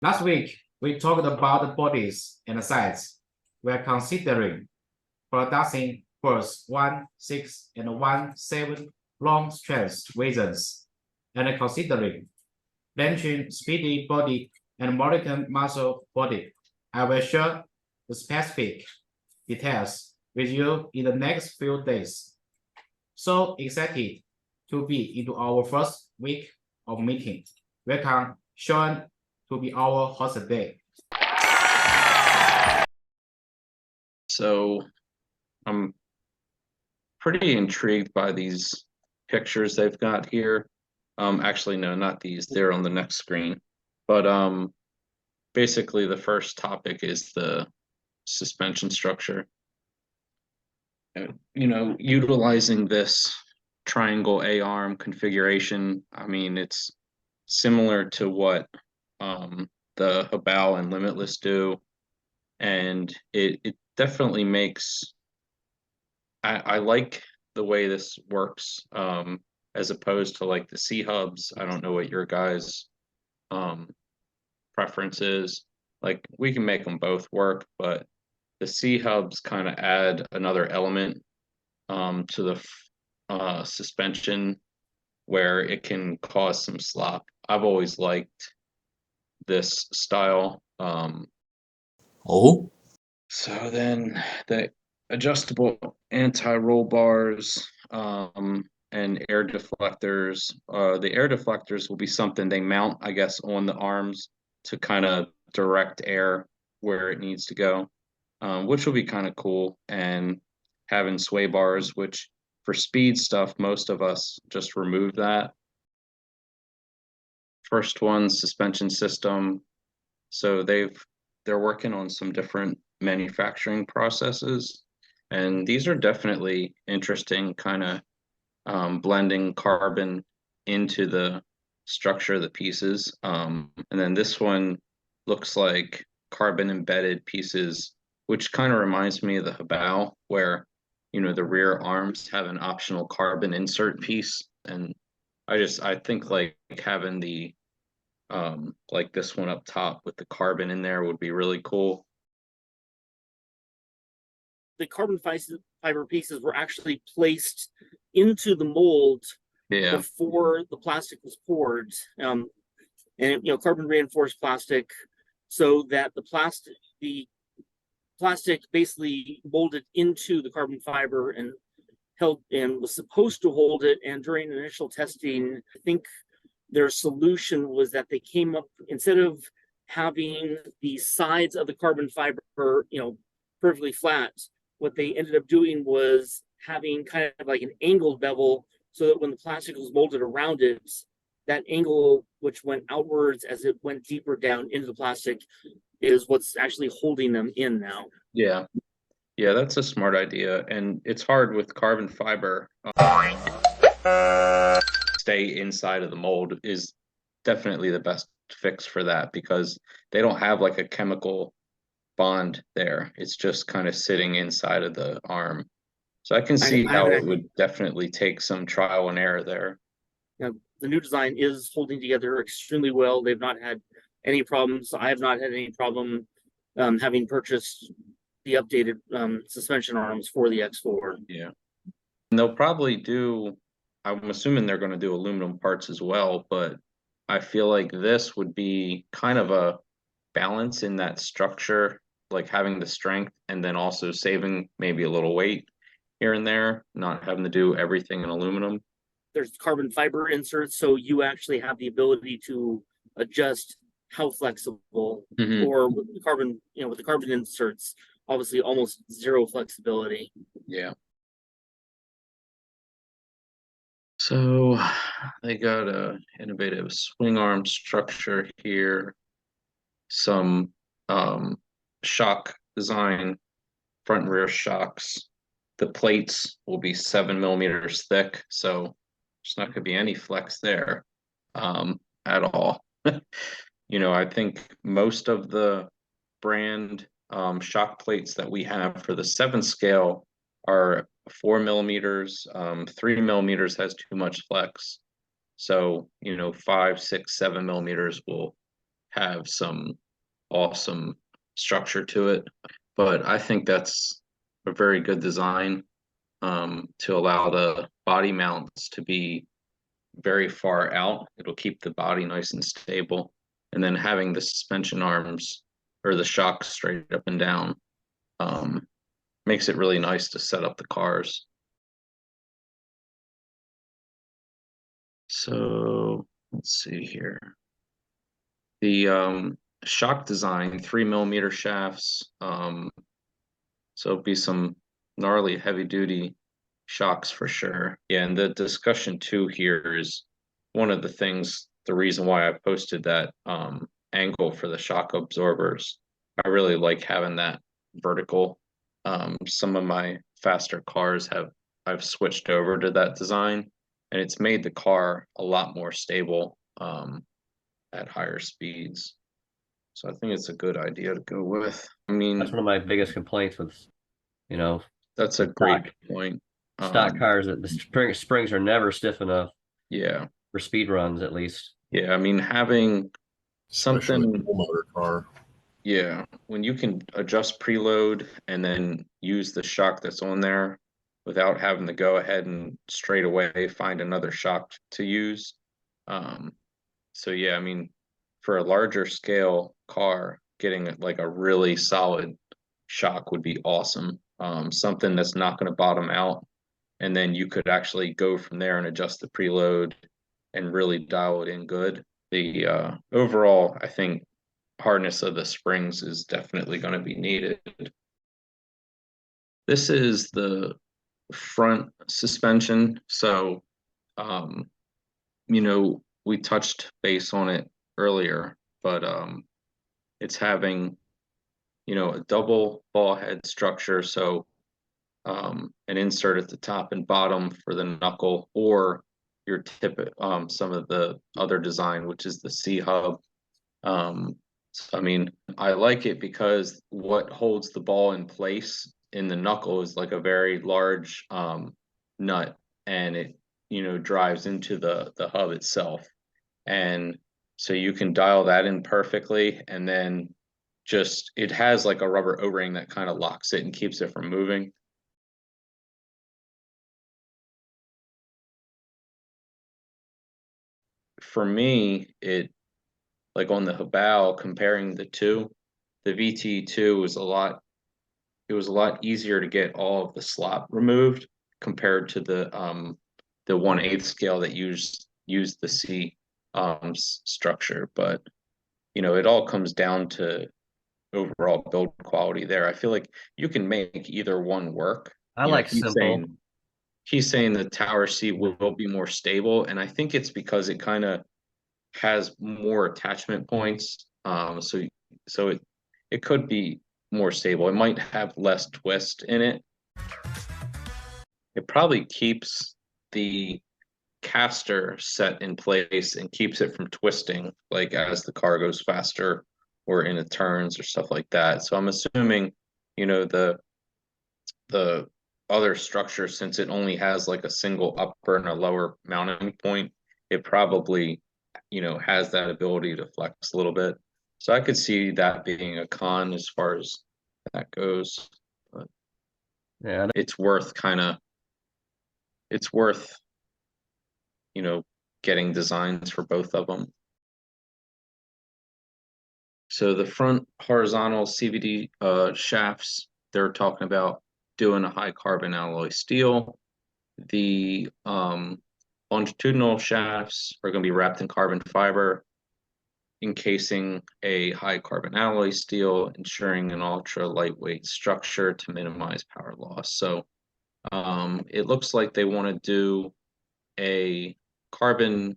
Last week, we talked about the bodies and the sides. We are considering producing first 1, 6, and 1, 7 long strength regions, and considering benching speedy body and molecular muscle body. I will share the specific details with you in the next few days. So excited to be into our first week of meeting. Welcome, Sean, to be our host today. So I'm pretty intrigued by these pictures they've got here. Actually, no, not these. They're on the next screen. But basically the first topic is the suspension structure. Utilizing this triangle A-arm configuration, I mean, it's similar to what the Habal and Limitless do. And it definitely makes, I like the way this works, as opposed to like the C-hubs. I don't know what your guys' preference is. Like, we can make them both work, but the C-hubs kind of add another element to the suspension where it can cause some slop. I've always liked this style. So then the adjustable anti-roll bars and air deflectors. The air deflectors will be something they mount, I guess, on the arms to kind of direct air where it needs to go, which will be kind of cool. And having sway bars, which for speed stuff, most of us just remove that. First one, suspension system. So they're working on some different manufacturing processes, and these are definitely interesting, kind of blending carbon into the structure of the pieces. And then this one looks like carbon embedded pieces, which kind of reminds me of the Habal, where the rear arms have an optional carbon insert piece. And I think like having the like this one up top with the carbon in there would be really cool. The carbon fiber pieces were actually placed into the mold before the plastic was poured, and carbon reinforced plastic, so that the plastic basically molded into the carbon fiber and held and was supposed to hold it. And during initial testing, I think their solution was that they came up, instead of having the sides of the carbon fiber, perfectly flat, what they ended up doing was having kind of like an angled bevel, so that when the plastic was molded around it, that angle, which went outwards as it went deeper down into the plastic, is what's actually holding them in now. Yeah, that's a smart idea. And it's hard with carbon fiber. Stay inside of the mold is definitely the best fix for that, because they don't have like a chemical bond there. It's just kind of sitting inside of the arm. So I can see how it would definitely take some trial and error there. Yeah, the new design is holding together extremely well. They've not had any problems. I have not had any problem having purchased the updated suspension arms for the X4. Yeah, and they'll probably do, I'm assuming they're going to do aluminum parts as well, but I feel like this would be kind of a balance in that structure, like having the strength and then also saving maybe a little weight here and there, not having to do everything in aluminum. There's carbon fiber inserts, so you actually have the ability to adjust how flexible, or with the carbon, with the carbon inserts, obviously almost zero flexibility. Yeah. So they got a innovative swing arm structure here, some shock design, front and rear shocks. The plates will be 7 millimeters thick, so there's not going to be any flex there at all. I think most of the brand shock plates that we have for the 7 scale are 4 millimeters. 3 millimeters has too much flex. So, 5, 6, 7 millimeters will have some awesome structure to it. But I think that's a very good design to allow the body mounts to be very far out. It'll keep the body nice and stable. And then having the suspension arms or the shocks straight up and down makes it really nice to set up the cars. So let's see here. The shock design, 3mm shafts. So it'll be some gnarly heavy duty shocks for sure. Yeah, and the discussion too here is one of the things, the reason why I posted that angle for the shock absorbers. I really like having that vertical. Some of my faster cars I've switched over to that design, and it's made the car a lot more stable at higher speeds. So I think it's a good idea to go with. I mean, That's one of my biggest complaints with, you know, that's a great point. stock cars, that the springs are never stiff enough Yeah, for speed runs, at least. yeah. I mean, having Especially something, a dual motor car. yeah, when you can adjust preload and then use the shock that's on there without having to go ahead and straight away find another shock to use. So yeah, I mean, for a larger scale car, getting like a really solid shock would be awesome. Something that's not going to bottom out, and then you could actually go from there and adjust the preload and really dial it in good. The overall, I think, hardness of the springs is definitely going to be needed. This is the front suspension. So, you know, we touched base on it earlier, but it's having, you know, a double ball head structure. So an insert at the top and bottom for the knuckle, or your some of the other design, which is the C hub. I mean, I like it because what holds the ball in place in the knuckle is like a very large nut, and it, you know, drives into the hub itself. And so you can dial that in perfectly, and then just it has like a rubber O-ring that kind of locks it and keeps it from moving. For me, it, like on the Habao, comparing the two, the VT2 was it was a lot easier to get all of the slop removed compared to the 1/8 scale that used the C structure. But you know, it all comes down to overall build quality there. I feel like you can make either one work. I You know, like simple. He's saying the tower seat will be more stable, and I think it's because it kind of has more attachment points. So it could be more stable. It might have less twist in it. It probably keeps the caster set in place and keeps it from twisting, like as the car goes faster or in it turns or stuff like that. So I'm assuming, you know, the other structure, since it only has like a single upper and a lower mounting point, it probably, you know, has that ability to flex a little bit. So I could see that being a con as far as that goes. But Yeah, it's worth you know, getting designs for both of them. So the front horizontal CVD shafts, they're talking about doing a high carbon alloy steel. The longitudinal shafts are going to be wrapped in carbon fiber, encasing a high carbon alloy steel, ensuring an ultra lightweight structure to minimize power loss. So it looks like they want to do a carbon,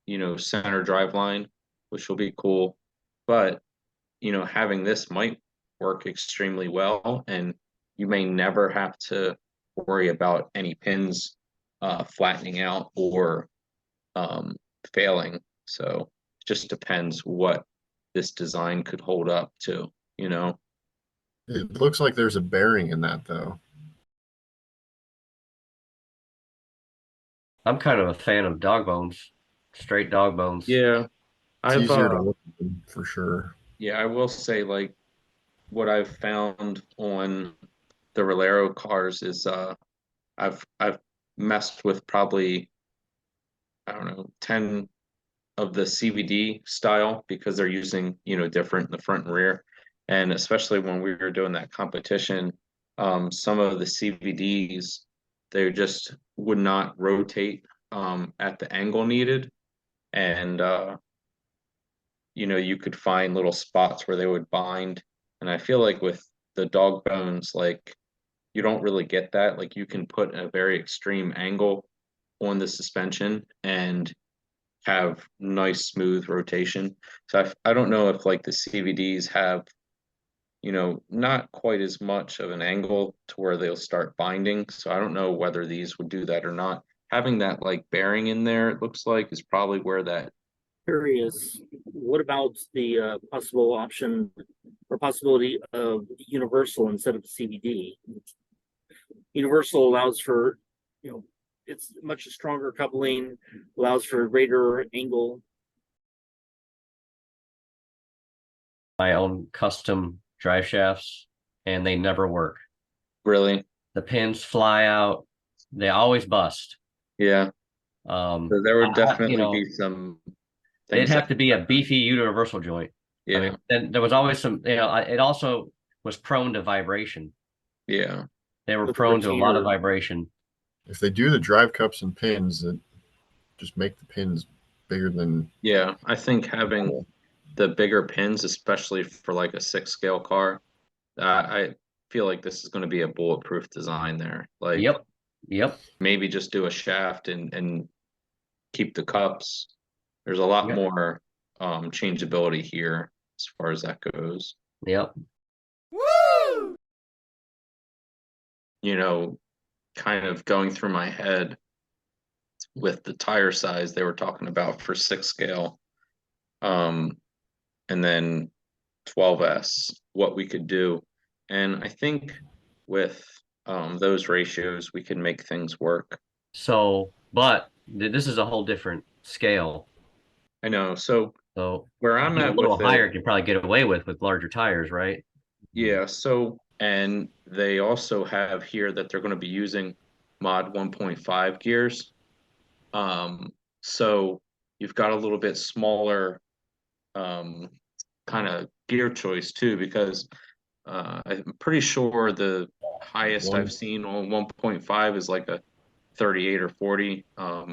you know, center drive line, which will be cool. But, you know, having this might work extremely well, and you may never have to worry about any pins flattening out or failing. So it just depends what this design could hold up to, you know. It looks like there's a bearing in that, though. I'm kind of a fan of dog bones, straight dog bones. Yeah, It's I've easier to look at them for sure. yeah, I will say like what I've found on the Rolero cars is I've messed with probably I don't know 10 of the CVD style because they're using different in the front and rear, and especially when we were doing that competition, some of the CVDs they just would not rotate at the angle needed, and you could find little spots where they would bind, and I feel like with the dog bones, like you don't really get that. Like you can put a very extreme angle on the suspension and have nice smooth rotation. So I don't know if like the CVDs have, not quite as much of an angle to where they'll start binding. So I don't know whether these would do that or not. Having that like bearing in there, it looks like is probably where that. Curious, what about the possible option or possibility of universal instead of CVD? Universal allows for, it's much stronger coupling, allows for greater angle. My own custom drive shafts, and they never work. Really? The pins fly out. They always bust. Yeah. So there would definitely be some It'd things have to be a beefy universal joint. Yeah. I mean, then there was always some, it also was prone to vibration. Yeah. They were With prone to a lot of retainer. vibration. If they do the drive cups and pins, that just make the pins bigger than. Yeah. I think having the bigger pins, especially for like a 6-scale car, I feel like this is going to be a bulletproof design there. Like Yep. maybe just do a shaft and keep the cups. There's a lot Yep. more changeability here as far as that goes. Yep. Kind of going through my head with the tire size they were talking about for 6-scale, and then 12S, what we could do. And I think with those ratios, we can make things work. So, but this is a whole different scale. I know. So So where I'm a at little with higher, it, you can probably get away with larger tires, right? yeah. So, and they also have here that they're going to be using mod 1.5 gears. So you've got a little bit smaller kind of gear choice too, because I'm pretty sure the highest I've seen on 1.5 is like a 38 or 40. Yeah,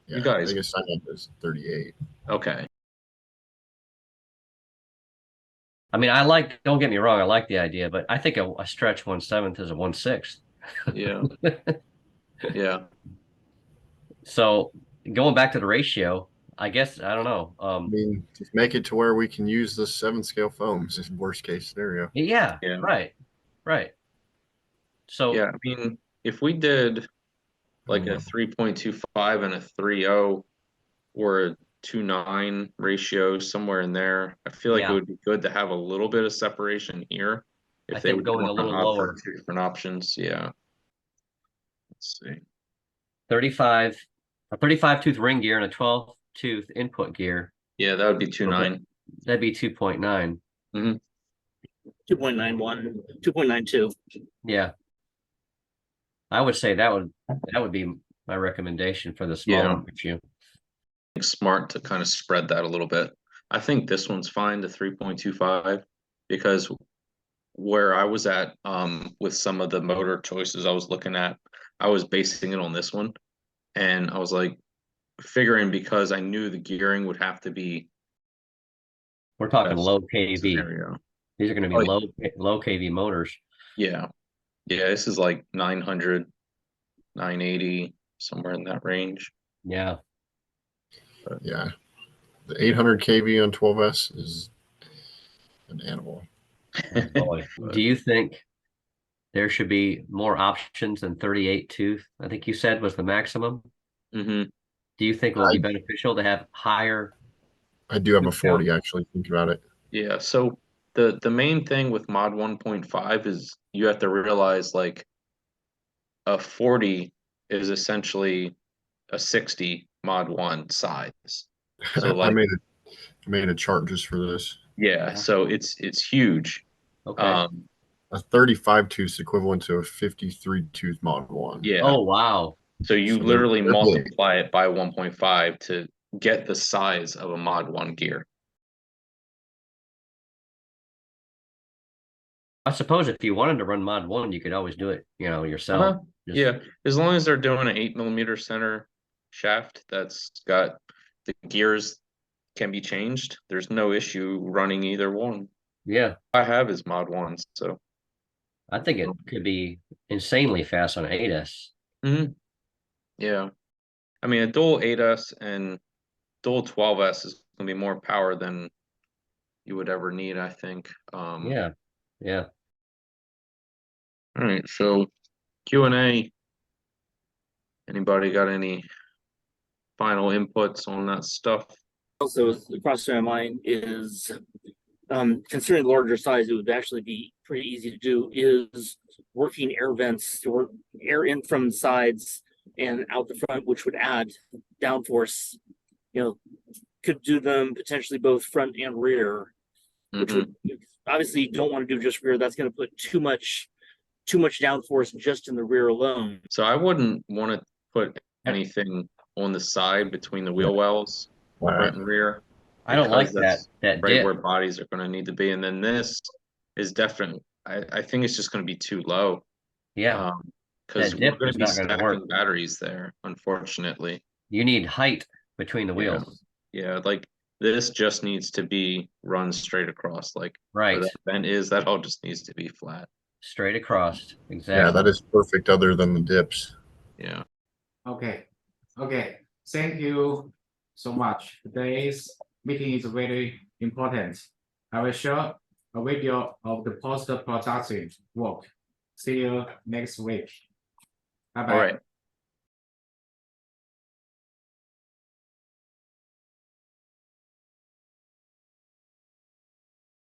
You guys, I guess I have is 38. okay. I mean, don't get me wrong, I like the idea, but I think a stretch 1/7 is a 1/6. Yeah. Yeah. So going back to the ratio, I guess, I don't know. I mean, just make it to where we can use the 7-scale foams is worst case scenario. Yeah. Yeah. Right. So Yeah, I mean, if we did like a 3.25 and a 3.0 or a 2.9 ratio somewhere in there, I feel like it would be good to have a little bit of separation here I if they think would going a want to little opt for lower, 2 different options. Yeah. Let's see. 35, a 35 tooth ring gear and a 12 tooth input gear. Yeah, that would be 2.9. That'd be 2.9. 2.91, 2.92. Yeah. I would say that would be my recommendation for the smaller ratio. Smart to kind of spread that a little bit. I think this one's fine, the 3.25, because where I was at with some of the motor choices I was looking at, I was basing it on this one, and I was like figuring because I knew the gearing would have to be. We're talking low KV. Scenario. These are going to be low KV motors. Yeah. This is like 900, 980, somewhere in that range. Yeah. But yeah, the 800 kV on 12S is an animal. Boy, do you think there should be more options than 38 tooth? I think you said was the maximum. Mm-hmm. Do you think it will be beneficial to have higher? I do have a 40 actually. Think about it. Yeah. So the main thing with mod 1.5 is you have to realize like a 40 is essentially a 60 mod 1 size. So like made a chart just for this. Yeah, so it's huge. Okay. A 35 tooth is equivalent to a 53 tooth Mod 1. Yeah. Oh, wow. So you So literally they're big. multiply it by 1.5 to get the size of a Mod 1 gear. I suppose if you wanted to run Mod 1, you could always do it, yourself. Just- Yeah, as long as they're doing an 8mm center shaft that's got the gears can be changed, there's no issue running either one. Yeah. I have is Mod 1, so. I think it could be insanely fast on 8S. Yeah. I mean, a dual 8S and dual 12S is going to be more power than you would ever need, I think. Yeah. Yeah. All right, so Q&A. Anybody got any final inputs on that stuff? Also, across my mind is, considering the larger size, it would actually be pretty easy to do, is working air vents or air in from the sides and out the front, which would add downforce. Could do them potentially both front and rear, which would obviously you don't want to do just rear. That's going to put too much downforce just in the rear alone. So I wouldn't want to put anything on the side between the wheel wells, front and rear. I don't like because that's that right dip. where bodies are going to need to be. And then this is definitely, I think it's just going to be too low. Yeah. Because That we're dip going is to be not gonna stacking work. batteries there, unfortunately. You need height between the Yeah. wheels. Yeah, like this just needs to be run straight across. Like Right. where that vent is, that all just needs to be flat. Straight across. Yeah, Exactly. that is perfect other than the dips. Yeah. Okay. Okay. Thank you so much. Today's meeting is very important. I will share a video of the post-production work. See you next week. Bye bye. All right.